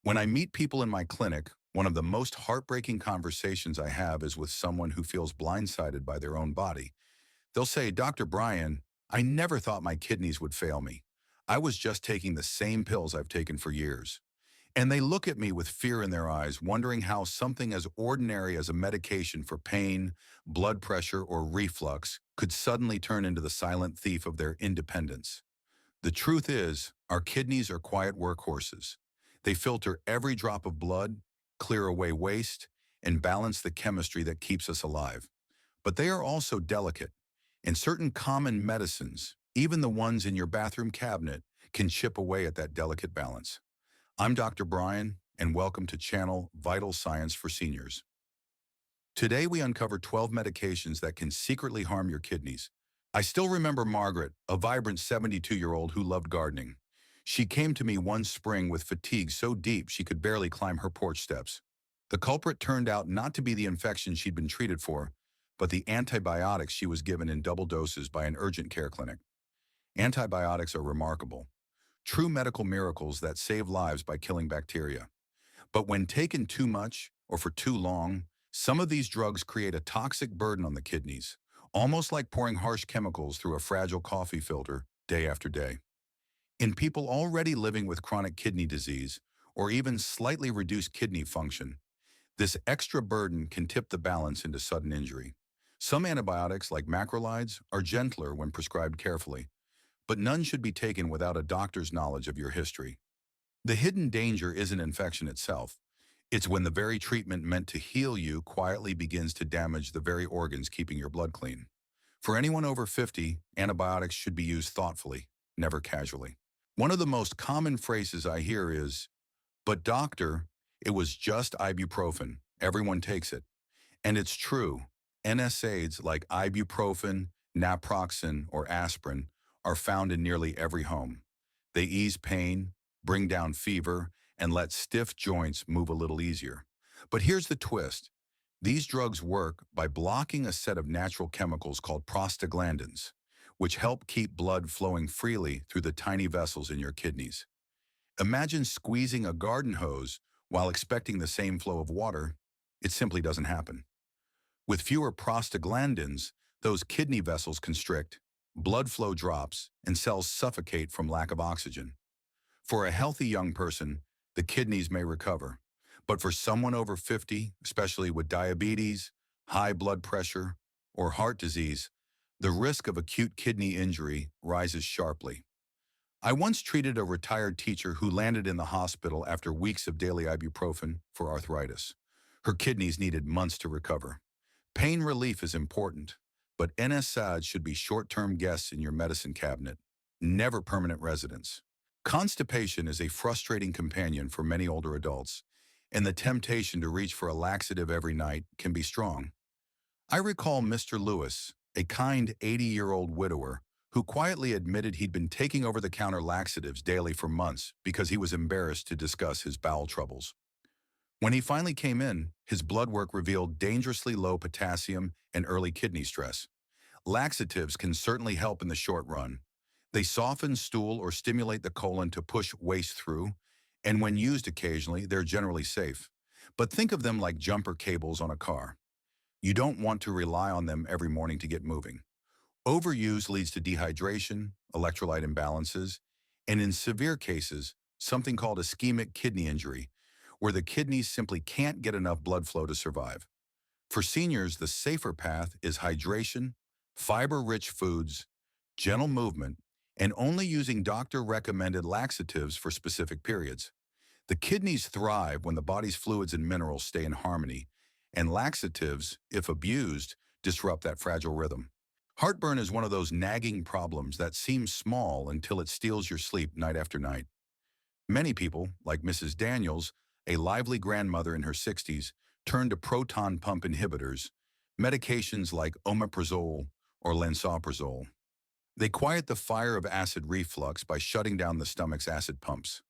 When I meet people in my clinic, one of the most heartbreaking conversations I have is with someone who feels blindsided by their own body. They'll say, Dr. Brian, I never thought my kidneys would fail me. I was just taking the same pills I've taken for years. And they look at me with fear in their eyes, wondering how something as ordinary as a medication for pain, blood pressure, or reflux could suddenly turn into the silent thief of their independence. The truth is, our kidneys are quiet workhorses. They filter every drop of blood, clear away waste, and balance the chemistry that keeps us alive. But they are also delicate, and certain common medicines, even the ones in your bathroom cabinet, can chip away at that delicate balance. I'm Dr. Brian, and welcome to Channel Vital Science for Seniors. Today we uncover 12 medications that can secretly harm your kidneys. I still remember Margaret, a vibrant 72-year-old who loved gardening. She came to me one spring with fatigue so deep she could barely climb her porch steps. The culprit turned out not to be the infection she'd been treated for, but the antibiotics she was given in double doses by an urgent care clinic. Antibiotics are remarkable, true medical miracles that save lives by killing bacteria. But when taken too much or for too long, some of these drugs create a toxic burden on the kidneys, almost like pouring harsh chemicals through a fragile coffee filter day after day. In people already living with chronic kidney disease or even slightly reduced kidney function, this extra burden can tip the balance into sudden injury. Some antibiotics, like macrolides, are gentler when prescribed carefully, but none should be taken without a doctor's knowledge of your history. The hidden danger isn't infection itself. It's when the very treatment meant to heal you quietly begins to damage the very organs keeping your blood clean. For anyone over 50, antibiotics should be used thoughtfully, never casually. One of the most common phrases I hear is, "But doctor, it was just ibuprofen. Everyone takes it." And it's true. NSAIDs like ibuprofen, naproxen, or aspirin are found in nearly every home. They ease pain, bring down fever, and let stiff joints move a little easier. But here's the twist. These drugs work by blocking a set of natural chemicals called prostaglandins, which help keep blood flowing freely through the tiny vessels in your kidneys. Imagine squeezing a garden hose while expecting the same flow of water. It simply doesn't happen. With fewer prostaglandins, those kidney vessels constrict, blood flow drops, and cells suffocate from lack of oxygen. For a healthy young person, the kidneys may recover. But for someone over 50, especially with diabetes, high blood pressure, or heart disease, the risk of acute kidney injury rises sharply. I once treated a retired teacher who landed in the hospital after weeks of daily ibuprofen for arthritis. Her kidneys needed months to recover. Pain relief is important, but NSAIDs should be short-term guests in your medicine cabinet, never permanent residents. Constipation is a frustrating companion for many older adults, and the temptation to reach for a laxative every night can be strong. I recall Mr. Lewis, a kind 80-year-old widower, who quietly admitted he'd been taking over-the-counter laxatives daily for months because he was embarrassed to discuss his bowel troubles. When he finally came in, his blood work revealed dangerously low potassium and early kidney stress. Laxatives can certainly help in the short run. They soften stool or stimulate the colon to push waste through, and when used occasionally, they're generally safe. But think of them like jumper cables on a car. You don't want to rely on them every morning to get moving. Overuse leads to dehydration, electrolyte imbalances, and in severe cases, something called ischemic kidney injury, where the kidneys simply can't get enough blood flow to survive. For seniors, the safer path is hydration, fiber-rich foods, gentle movement, and only using doctor-recommended laxatives for specific periods. The kidneys thrive when the body's fluids and minerals stay in harmony, and laxatives, if abused, disrupt that fragile rhythm. Heartburn is one of those nagging problems that seems small until it steals your sleep night after night. Many people, like Mrs. Daniels, a lively grandmother in her 60s, turn to proton pump inhibitors, medications like omeprazole or lansoprazole. They quiet the fire of acid reflux by shutting down the stomach's acid pumps.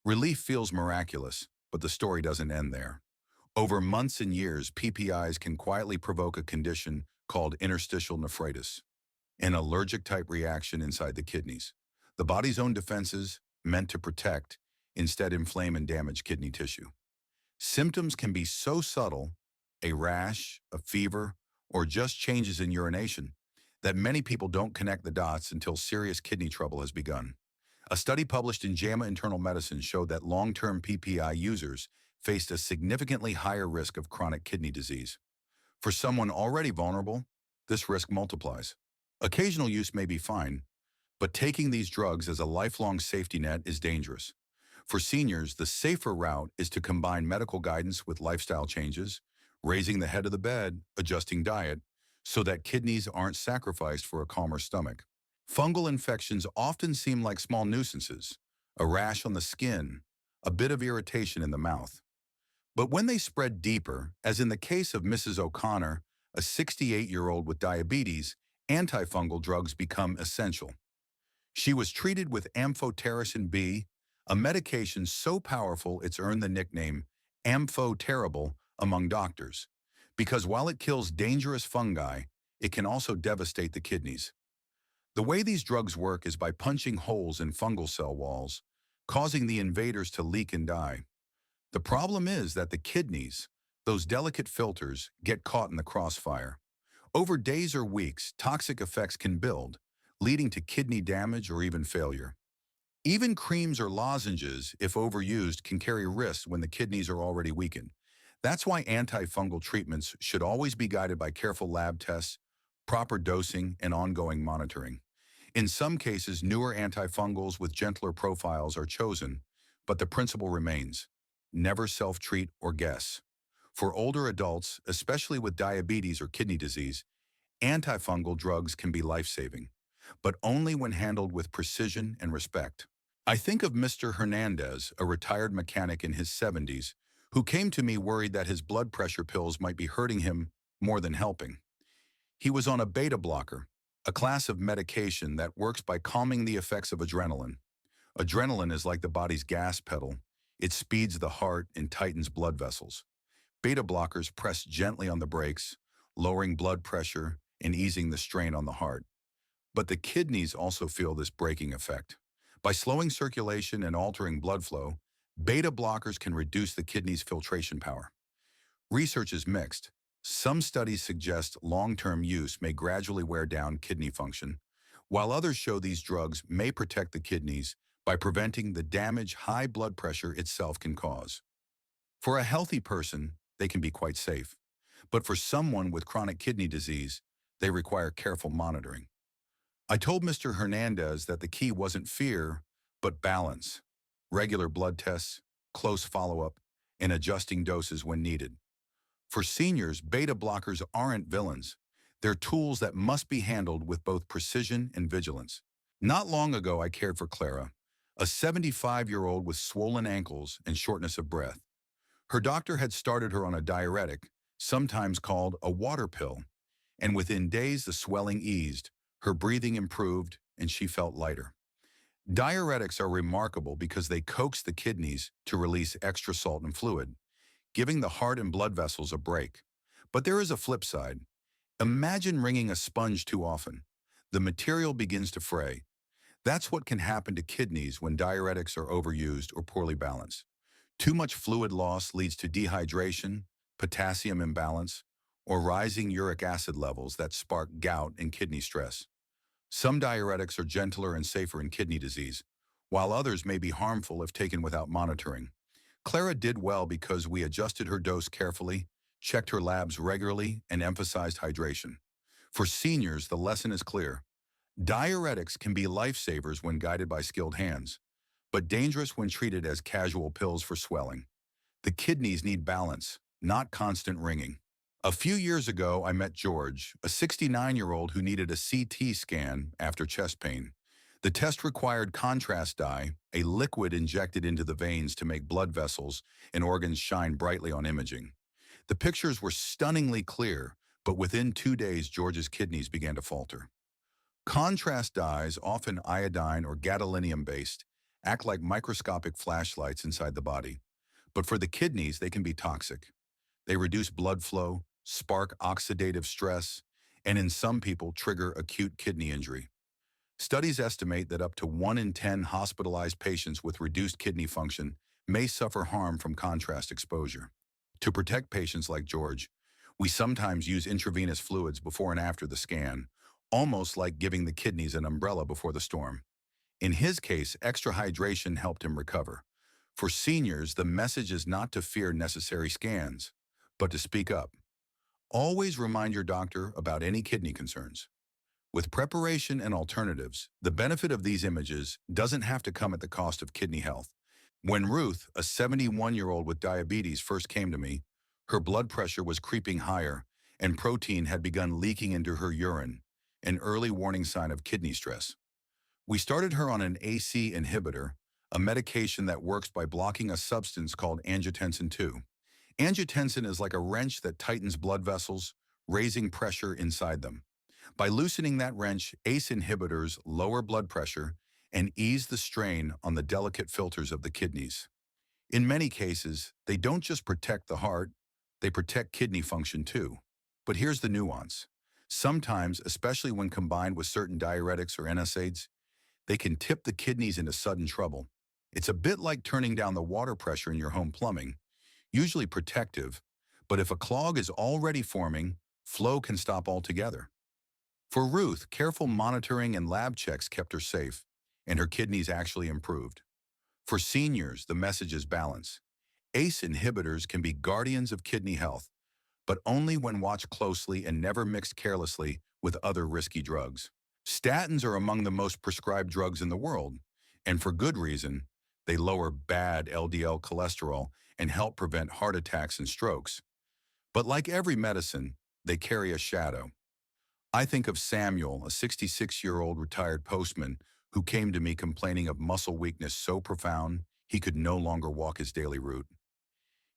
Relief feels miraculous, but the story doesn't end there. Over months and years, PPIs can quietly provoke a condition called interstitial nephritis, an allergic-type reaction inside the kidneys. The body's own defenses, meant to protect, instead inflame and damage kidney tissue. Symptoms can be so subtle, a rash, a fever, or just changes in urination, that many people don't connect the dots until serious kidney trouble has begun. A study published in JAMA Internal Medicine showed that long-term PPI users faced a significantly higher risk of chronic kidney disease. For someone already vulnerable, this risk multiplies. Occasional use may be fine, but taking these drugs as a lifelong safety net is dangerous. For seniors, the safer route is to combine medical guidance with lifestyle changes, raising the head of the bed, adjusting diet, so that kidneys aren't sacrificed for a calmer stomach. Fungal infections often seem like small nuisances, a rash on the skin, a bit of irritation in the mouth. But when they spread deeper, as in the case of Mrs. O'Connor, a 68-year-old with diabetes, antifungal drugs become essential. She was treated with amphotericin B, a medication so powerful it's earned the nickname amphoterrible among doctors, because while it kills dangerous fungi, it can also devastate the kidneys. The way these drugs work is by punching holes in fungal cell walls, causing the invaders to leak and die. The problem is that the kidneys, those delicate filters, get caught in the crossfire. Over days or weeks, toxic effects can build, leading to kidney damage or even failure. Even creams or lozenges, if overused, can carry risks when the kidneys are already weakened. That's why antifungal treatments should always be guided by careful lab tests, proper dosing, and ongoing monitoring. In some cases, newer antifungals with gentler profiles are chosen, but the principle remains: never self-treat or guess. For older adults, especially with diabetes or kidney disease, antifungal drugs can be life-saving, but only when handled with precision and respect. I think of Mr. Hernandez, a retired mechanic in his 70s, who came to me worried that his blood pressure pills might be hurting him more than helping. He was on a beta blocker, a class of medication that works by calming the effects of adrenaline. Adrenaline is like the body's gas pedal. It speeds the heart and tightens blood vessels. Beta blockers press gently on the brakes, lowering blood pressure and easing the strain on the heart. But the kidneys also feel this braking effect. By slowing circulation and altering blood flow, beta blockers can reduce the kidney's filtration power. Research is mixed. Some studies suggest long-term use may gradually wear down kidney function, while others show these drugs may protect the kidneys by preventing the damage high blood pressure itself can cause. For a healthy person, they can be quite safe. But for someone with chronic kidney disease, they require careful monitoring. I told Mr. Hernandez that the key wasn't fear, but balance. Regular blood tests, close follow-up, and adjusting doses when needed. For seniors, beta blockers aren't villains. They're tools that must be handled with both precision and vigilance. Not long ago, I cared for Clara, a 75-year-old with swollen ankles and shortness of breath. Her doctor had started her on a diuretic, sometimes called a water pill, and within days the swelling eased, her breathing improved, and she felt lighter. Diuretics are remarkable because they coax the kidneys to release extra salt and fluid, giving the heart and blood vessels a break. But there is a flip side. Imagine wringing a sponge too often. The material begins to fray. That's what can happen to kidneys when diuretics are overused or poorly balanced. Too much fluid loss leads to dehydration, potassium imbalance, or rising uric acid levels that spark gout and kidney stress. Some diuretics are gentler and safer in kidney disease, while others may be harmful if taken without monitoring. Clara did well because we adjusted her dose carefully, checked her labs regularly, and emphasized hydration. For seniors, the lesson is clear. Diuretics can be lifesavers when guided by skilled hands, but dangerous when treated as casual pills for swelling. The kidneys need balance, not constant wringing. A few years ago, I met George, a 69-year-old who needed a CT scan after chest pain. The test required contrast dye, a liquid injected into the veins to make blood vessels and organs shine brightly on imaging. The pictures were stunningly clear, but within 2 days, George's kidneys began to falter. Contrast dyes, often iodine or gadolinium-based, act like microscopic flashlights inside the body. But for the kidneys, they can be toxic. They reduce blood flow, spark oxidative stress, and in some people trigger acute kidney injury. Studies estimate that up to 1 in 10 hospitalized patients with reduced kidney function may suffer harm from contrast exposure. To protect patients like George, we sometimes use intravenous fluids before and after the scan, almost like giving the kidneys an umbrella before the storm. In his case, extra hydration helped him recover. For seniors, the message is not to fear necessary scans, but to speak up. Always remind your doctor about any kidney concerns. With preparation and alternatives, the benefit of these images doesn't have to come at the cost of kidney health. When Ruth, a 71-year-old with diabetes, first came to me, her blood pressure was creeping higher and protein had begun leaking into her urine, an early warning sign of kidney stress. We started her on an AC inhibitor, a medication that works by blocking a substance called angiotensin II. Angiotensin is like a wrench that tightens blood vessels, raising pressure inside them. By loosening that wrench, ACE inhibitors lower blood pressure and ease the strain on the delicate filters of the kidneys. In many cases, they don't just protect the heart, they protect kidney function too. But here's the nuance. Sometimes, especially when combined with certain diuretics or NSAIDs, they can tip the kidneys into sudden trouble. It's a bit like turning down the water pressure in your home plumbing, usually protective, but if a clog is already forming, flow can stop altogether. For Ruth, careful monitoring and lab checks kept her safe, and her kidneys actually improved. For seniors, the message is balance. ACE inhibitors can be guardians of kidney health, but only when watched closely and never mixed carelessly with other risky drugs. Statins are among the most prescribed drugs in the world, and for good reason. They lower bad LDL cholesterol and help prevent heart attacks and strokes. But like every medicine, they carry a shadow. I think of Samuel, a 66-year-old retired postman who came to me complaining of muscle weakness so profound he could no longer walk his daily route.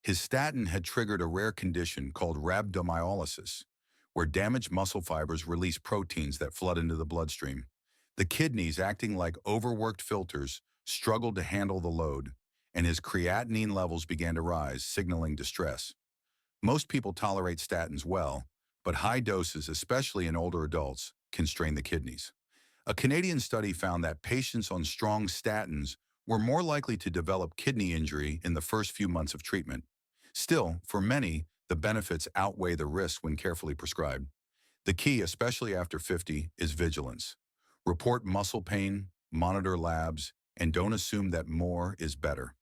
His statin had triggered a rare condition called rhabdomyolysis, where damaged muscle fibers release proteins that flood into the bloodstream. The kidneys, acting like overworked filters, struggled to handle the load, and his creatinine levels began to rise, signaling distress. Most people tolerate statins well, but high doses, especially in older adults, can strain the kidneys. A Canadian study found that patients on strong statins were more likely to develop kidney injury in the first few months of treatment. Still, for many, the benefits outweigh the risks when carefully prescribed. The key, especially after 50, is vigilance. Report muscle pain, monitor labs, and don't assume that more is better.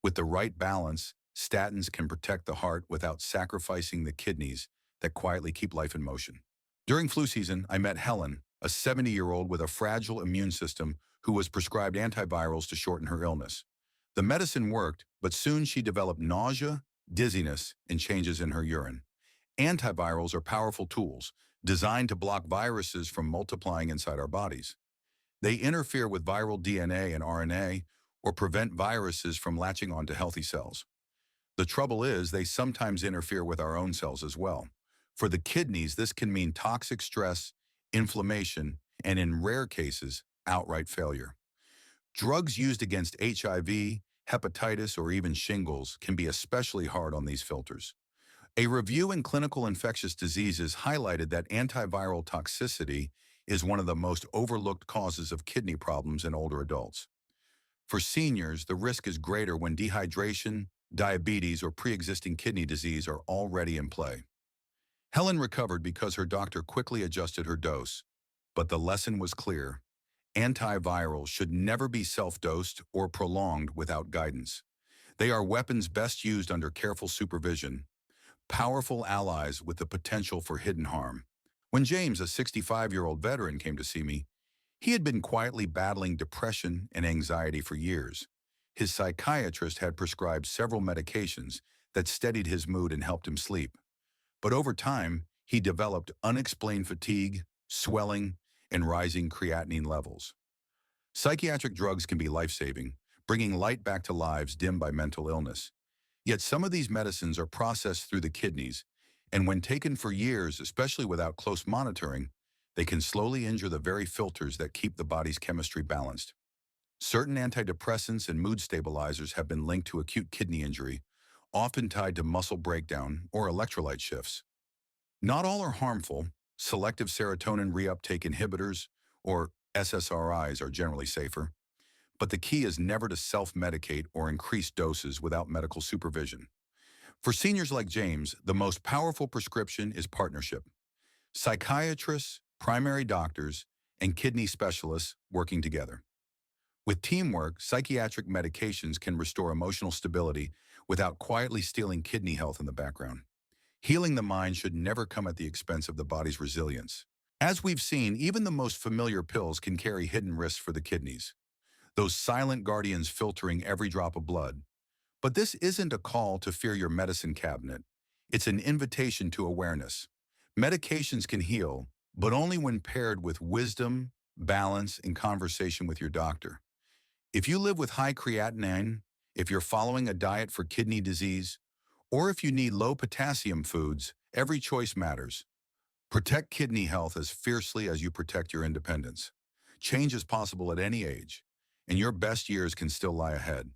With the right balance, statins can protect the heart without sacrificing the kidneys that quietly keep life in motion. During flu season, I met Helen, a 70-year-old with a fragile immune system who was prescribed antivirals to shorten her illness. The medicine worked, but soon she developed nausea, dizziness, and changes in her urine. Antivirals are powerful tools designed to block viruses from multiplying inside our bodies. They interfere with viral DNA and RNA or prevent viruses from latching onto healthy cells. The trouble is, they sometimes interfere with our own cells as well. For the kidneys, this can mean toxic stress, inflammation, and in rare cases, outright failure. Drugs used against HIV, hepatitis, or even shingles can be especially hard on these filters. A review in Clinical Infectious Diseases highlighted that antiviral toxicity is one of the most overlooked causes of kidney problems in older adults. For seniors, the risk is greater when dehydration, diabetes, or pre-existing kidney disease are already in play. Helen recovered because her doctor quickly adjusted her dose, but the lesson was clear. Antivirals should never be self-dosed or prolonged without guidance. They are weapons best used under careful supervision, powerful allies with the potential for hidden harm. When James, a 65-year-old veteran, came to see me, he had been quietly battling depression and anxiety for years. His psychiatrist had prescribed several medications that steadied his mood and helped him sleep. But over time, he developed unexplained fatigue, swelling, and rising creatinine levels. Psychiatric drugs can be life-saving, bringing light back to lives dimmed by mental illness. Yet some of these medicines are processed through the kidneys, and when taken for years, especially without close monitoring, they can slowly injure the very filters that keep the body's chemistry balanced. Certain antidepressants and mood stabilizers have been linked to acute kidney injury, often tied to muscle breakdown or electrolyte shifts. Not all are harmful. Selective serotonin reuptake inhibitors, or SSRIs are generally safer, but the key is never to self-medicate or increase doses without medical supervision. For seniors like James, the most powerful prescription is partnership. Psychiatrists, primary doctors, and kidney specialists working together. With teamwork, psychiatric medications can restore emotional stability without quietly stealing kidney health in the background. Healing the mind should never come at the expense of the body's resilience. As we've seen, even the most familiar pills can carry hidden risks for the kidneys, those silent guardians filtering every drop of blood. But this isn't a call to fear your medicine cabinet. It's an invitation to awareness. Medications can heal, but only when paired with wisdom, balance, and conversation with your doctor. If you live with high creatinine, if you're following a diet for kidney disease, or if you need low potassium foods, every choice matters. Protect kidney health as fiercely as you protect your independence. Change is possible at any age, and your best years can still lie ahead.